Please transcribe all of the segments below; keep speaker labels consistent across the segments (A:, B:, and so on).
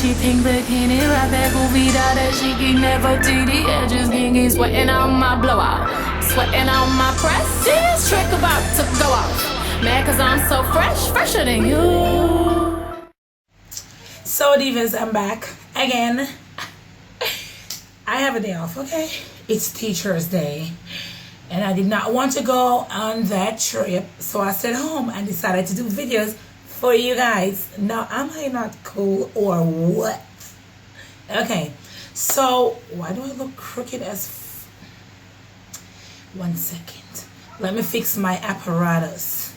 A: she pink bikini, right back goofy doll that she can never TD. Edges gingy, sweating on my blowout, sweating on my press. This trick about to go off. Mad cause I'm so fresh, fresher than you.
B: So divas, I'm back again. I have a day off, okay? It's Teacher's Day. And I did not want to go on that trip, so I stayed home and decided to do videos for you guys. Now, am I not cool or what? Okay, so why do I look crooked as 1 second. Let me fix my apparatus.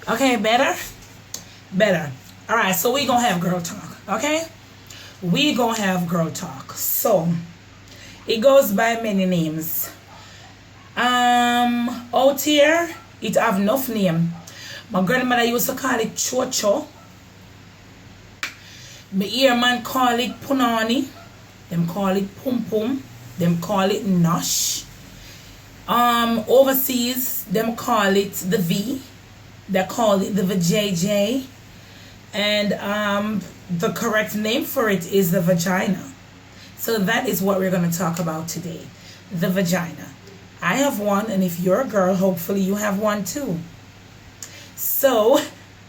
B: Okay, better? Better. All right, so we gonna have girl talk, okay? We gonna have girl talk. So it goes by many names. Out here it have enough name. My grandmother used to call it chocho. My ear man call it punani. Them call it pum pum. Them call it nosh. Overseas them call it the V. They call it the vajayjay. And the correct name for it is the vagina. So that is what we're going to talk about today. The vagina. I have one, and if you're a girl, hopefully you have one too. So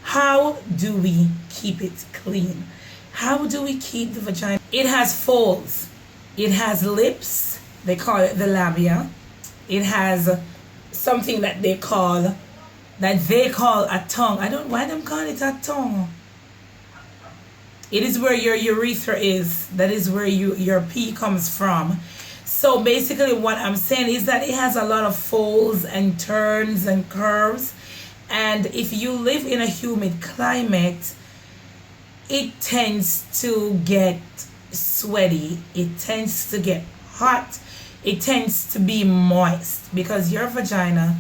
B: how do we keep it clean? How do we keep the vagina? It has folds. It has lips. They call it the labia. It has something that they call a tongue. I don't, why them call it a tongue? It is where your urethra is. That is where your pee comes from. So basically what I'm saying is that it has a lot of folds and turns and curves. And if you live in a humid climate, it tends to get sweaty. It tends to get hot. It tends to be moist because your vagina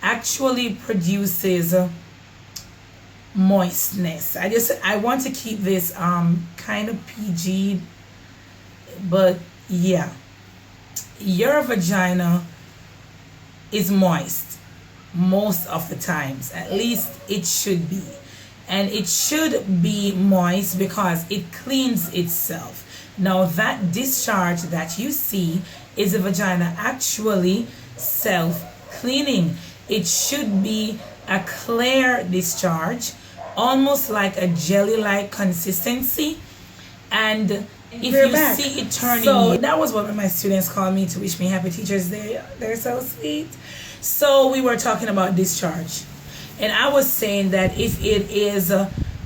B: actually produces moistness. I want to keep this kind of PG, but yeah, your vagina is moist most of the times. At least it should be. And it should be moist because it cleans itself. Now that discharge that you see is the vagina actually self-cleaning. It should be a clear discharge, almost like a jelly-like consistency. And if you see it turning, so that was what my students called me to wish me happy Teacher's Day. They're so sweet. So we were talking about discharge, and I was saying that if it is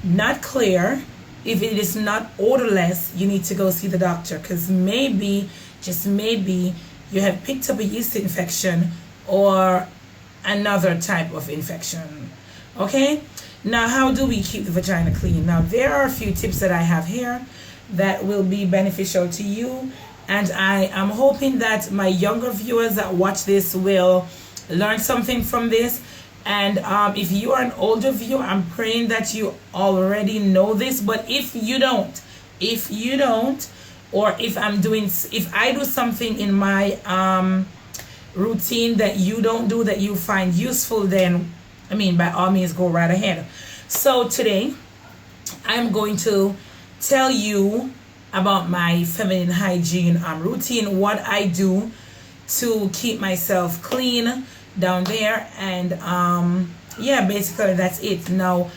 B: not clear, if it is not odorless, you need to go see the doctor, because maybe, just maybe, you have picked up a yeast infection or another type of infection. Okay, now how do we keep the vagina clean? Now there are a few tips that I have here that will be beneficial to you, and I am hoping that my younger viewers that watch this will learn something from this. And if you are an older viewer, I'm praying that you already know this. But if you don't, or if I do something in my routine that you don't do, that you find useful, then by all means go right ahead. So today I'm going to tell you about my feminine hygiene routine, what I do to keep myself clean down there, and yeah, basically that's it. Now,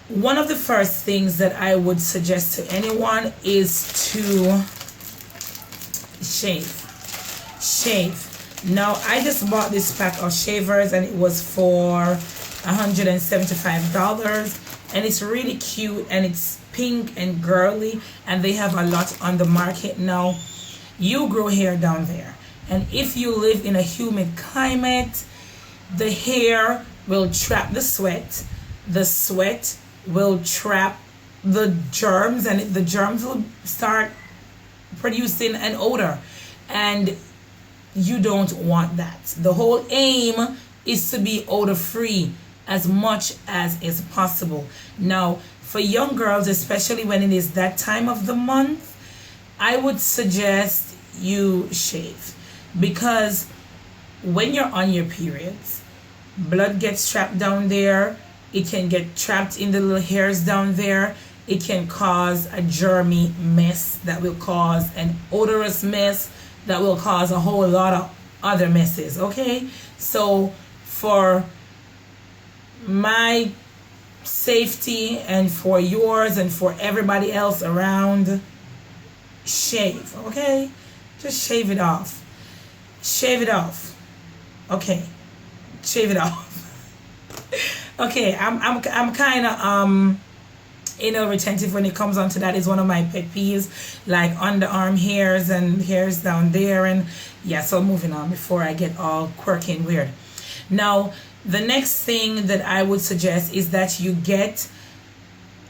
B: one of the first things that I would suggest to anyone is to shave. Now I just bought this pack of shavers and it was for $175, and it's really cute and it's pink and girly, and they have a lot on the market now. You grow hair down there, and if you live in a humid climate, the hair will trap the sweat will trap the germs, and the germs will start producing an odor, and you don't want that. The whole aim is to be odor free as much as is possible. Now for young girls, especially when it is that time of the month, I would suggest you shave, because when you're on your periods, blood gets trapped down there, It can get trapped in the little hairs down there. It can cause a germy mess that will cause an odorous mess that will cause a whole lot of other messes. Okay, so for my safety and for yours and for everybody else around, shave. Okay, just shave it off. Shave it off. Okay, shave it off. Okay, I'm kind of retentive when it comes on to that. Is one of my pet peeves, like underarm hairs and hairs down there. And yeah, so moving on before I get all quirky and weird. Now, the next thing that I would suggest is that you get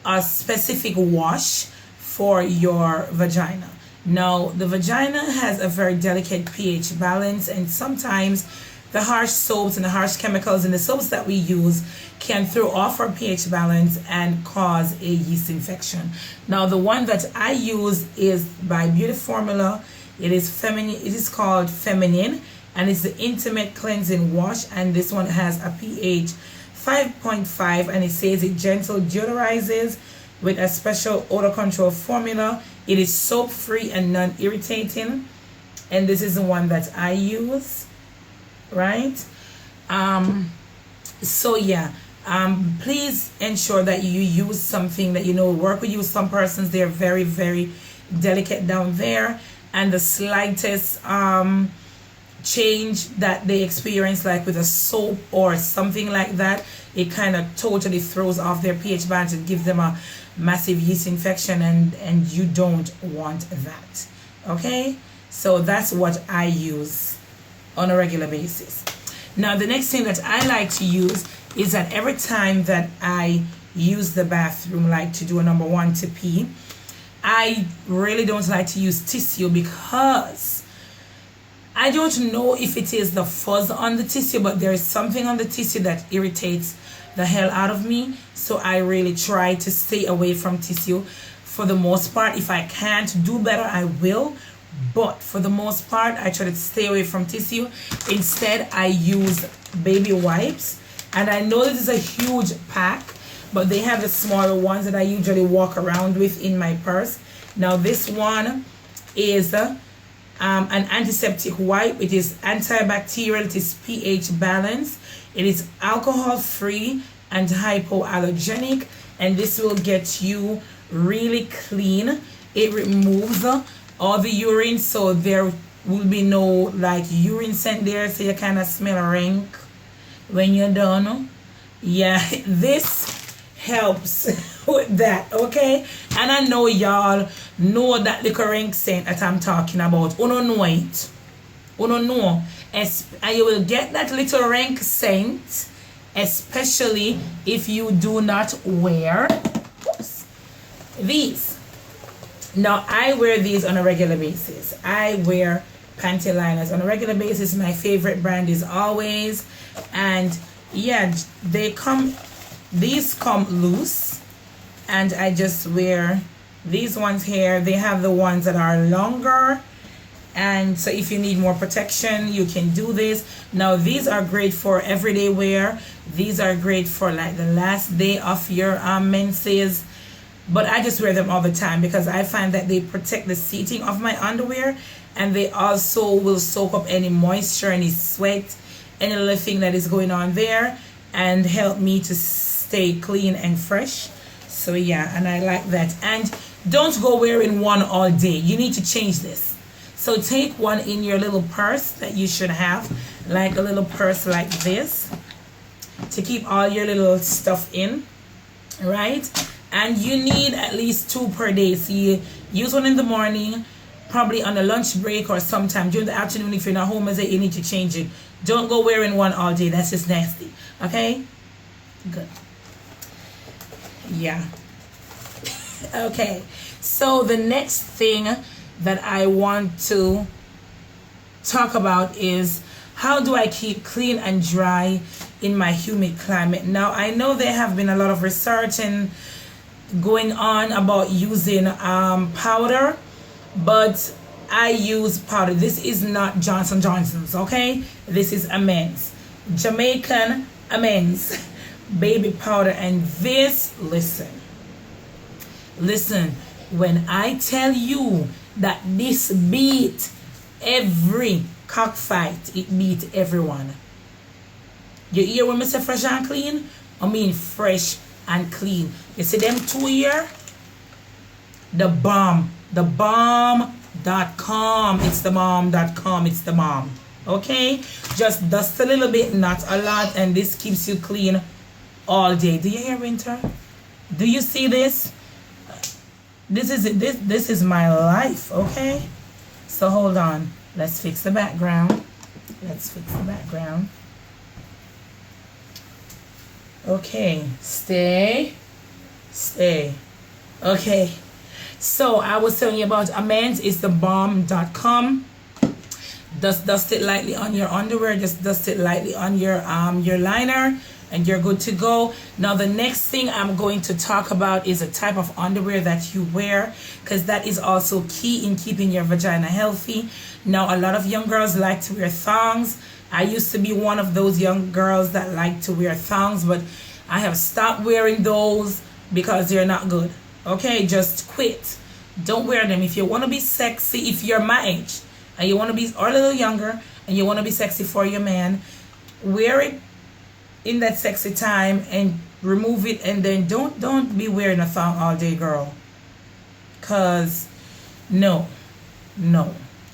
B: a specific wash for your vagina. Now, the vagina has a very delicate pH balance, and sometimes the harsh soaps and the harsh chemicals in the soaps that we use can throw off our pH balance and cause a yeast infection. Now, the one that I use is by Beauty Formula. It is feminine. It is called Feminine, and it's the Intimate Cleansing Wash. And this one has a pH 5.5, and it says it gentle deodorizes with a special odor control formula. It is soap free and non-irritating, and this is the one that I use. Right? So yeah, please ensure that you use something that you know work with you. Some persons, they're very, very delicate down there, and the slightest change that they experience, like with a soap or something like that, it kind of totally throws off their pH balance and gives them a massive yeast infection, and you don't want that. Okay, so that's what I use on a regular basis. Now, the next thing that I like to use is that every time that I use the bathroom, like to do a number one, to pee, I really don't like to use tissue, because I don't know if it is the fuzz on the tissue, but there is something on the tissue that irritates the hell out of me. So I really try to stay away from tissue for the most part. If I can't do better, I will. But for the most part, I try to stay away from tissue. Instead, I use baby wipes. And I know this is a huge pack, but they have the smaller ones that I usually walk around with in my purse. Now, this one is an antiseptic wipe. It is antibacterial. It is pH balanced. It is alcohol free and hypoallergenic. And this will get you really clean. It removes all the urine, so there will be no like urine scent there, so you kind of smell a rank when you're done. Yeah, this helps with that. Okay, and I know y'all know that little rank scent that I'm talking about. Uno know it. Uno know. And you will get that little rank scent, especially if you do not wear these. Now, I wear these on a regular basis. I wear Panty Liners on a regular basis. My favorite brand is Always. And yeah, these come loose. And I just wear these ones here. They have the ones that are longer. And so if you need more protection, you can do this. Now, these are great for everyday wear. These are great for like the last day of your menses. But I just wear them all the time because I find that they protect the seating of my underwear, and they also will soak up any moisture, any sweat, any little thing that is going on there, and help me to stay clean and fresh. So yeah, and I like that. And don't go wearing one all day. You need to change this. So take one in your little purse that you should have, like a little purse like this, to keep all your little stuff in, right? And you need at least 2 per day. So you use one in the morning, probably on a lunch break, or sometime during the afternoon. If you're not home as it, you need to change it. Don't go wearing one all day. That's just nasty. Okay? Good. Yeah. Okay. So the next thing that I want to talk about is, how do I keep clean and dry in my humid climate? Now, I know there have been a lot of research and going on about using powder, but I use powder. This is not Johnson Johnson's, okay? This is Amends, Jamaican Amends baby powder. And this, listen, when I tell you that this beat every cockfight, it beat everyone. You hear when I say fresh and clean? I mean fresh and clean. You see them two here? The bomb.com. It's the bomb.com. It's the bomb. Okay? Just dust a little bit, not a lot, and this keeps you clean all day. Do you hear, Winter? Do you see this? This is my life, okay? So hold on. Let's fix the background. Okay, stay. Okay, so I was telling you about amends. It's the bomb.com. Just dust it lightly on your underwear. Just dust it lightly on your liner, and you're good to go. Now the next thing I'm going to talk about is a type of underwear that you wear, because that is also key in keeping your vagina healthy. Now a lot of young girls like to wear thongs. I used to be one of those young girls that like to wear thongs, but I have stopped wearing those because they're not good. Okay, just quit. Don't wear them. If you want to be sexy, if you're my age and you want to be, or a little younger, and you want to be sexy for your man, wear it in that sexy time and remove it, and then don't be wearing a thong all day, girl. Cause no.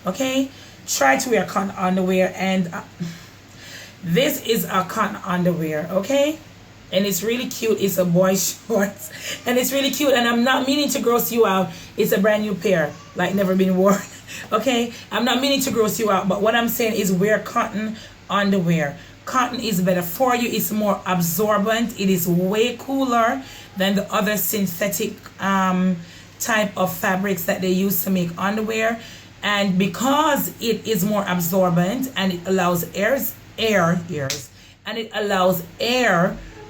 B: Okay, try to wear cotton underwear, and this is a cotton underwear, okay, and it's really cute. It's a boy shorts, and it's really cute, and I'm not meaning to gross you out. It's a brand new pair, like never been worn. Okay, I'm not meaning to gross you out, but what I'm saying is wear cotton underwear. Cotton is better for you. It's more absorbent. It is way cooler than the other synthetic type of fabrics that they use to make underwear. And because it is more absorbent and it allows air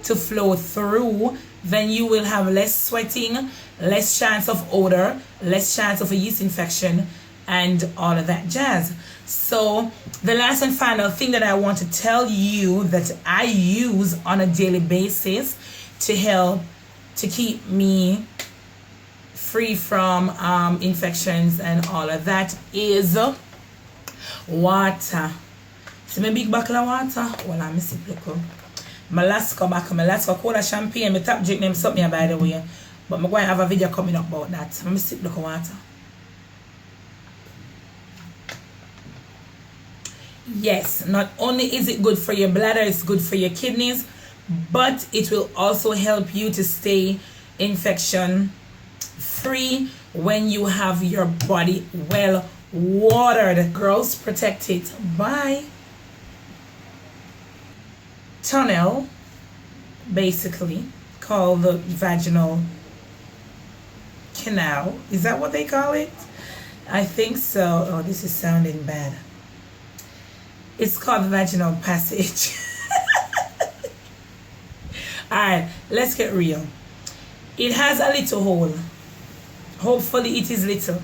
B: to flow through, then you will have less sweating, less chance of odor, less chance of a yeast infection, and all of that jazz. So the last and final thing that I want to tell you that I use on a daily basis to help to keep me free from infections and all of that is water. See my big bottle of water? Well, I'm sip look. My last cola champagne, my top drink name something by the way. But I'm going to have a video coming up about that. Let me sip look of water. Yes, not only is it good for your bladder, it's good for your kidneys, but it will also help you to stay infection free when you have your body well watered. Girls, protect it. Bye. Tunnel, basically called the vaginal canal. Is that what they call it? I think so. Oh, this is sounding bad. It's called the vaginal passage. Alright, let's get real. It has a little hole. Hopefully it is little.